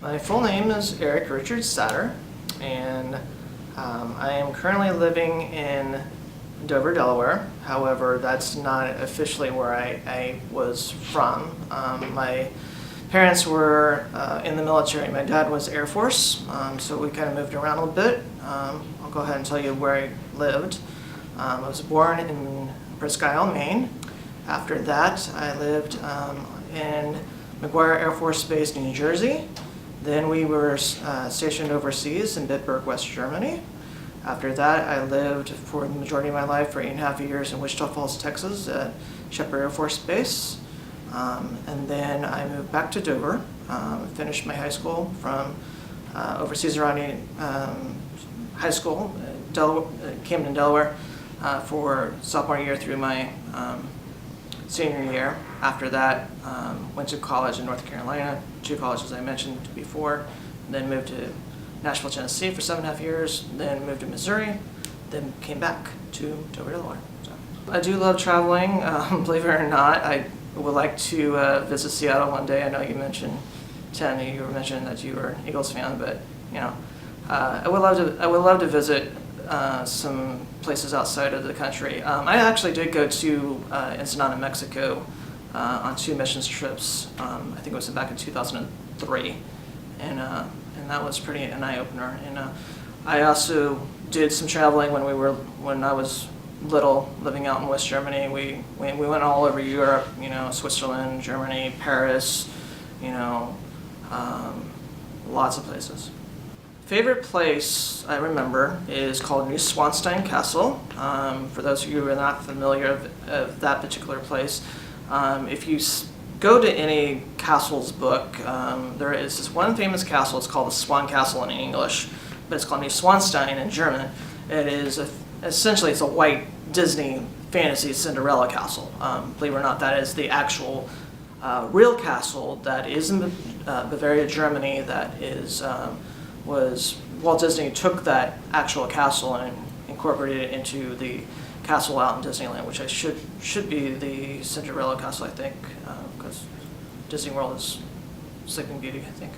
My full name is Eric Richard Satter, and I am currently living in Dover, Delaware. However, that's not officially where I was from. My parents were in the military. My dad was Air Force, so we kind of moved around a little bit. I'll go ahead and tell you where I lived. I was born in Presque Isle, Maine. After that, I lived in McGuire Air Force Base, New Jersey. Then we were stationed overseas in Bitburg, West Germany. After that, I lived for the majority of my life for 8.5 years in Wichita Falls, Texas at Sheppard Air Force Base. And then I moved back to Dover, finished my high school from Overseas Iranian High School, Camden, Delaware, for sophomore year through my senior year. After that, went to college in North Carolina, 2 colleges I mentioned before, then moved to Nashville, Tennessee for 7.5 years, then moved to Missouri, then came back to Dover, Delaware. So, I do love traveling, believe it or not. I would like to visit Seattle one day. I know you mentioned, Ted, you were mentioning that you were an Eagles fan, but you know, I would love to visit some places outside of the country. I actually did go to Ensenada, Mexico on 2 missions trips. I think it was back in 2003, and that was pretty an eye-opener. And I also did some traveling when I was little, living out in West Germany. We went all over Europe, you know, Switzerland, Germany, Paris, you know, lots of places. Favorite place I remember is called Neuschwanstein Castle. For those of you who are not familiar of that particular place, if you go to any castle's book, there is this one famous castle. It's called the Swan Castle in English, but it's called Neuschwanstein in German. It is essentially it's a white Disney fantasy Cinderella castle. Believe it or not, that is the actual real castle that is in Bavaria, Germany. That is was Walt Disney took that actual castle and incorporated it into the castle out in Disneyland, which should be the Cinderella castle, I think, because Disney World is Sleeping Beauty, I think.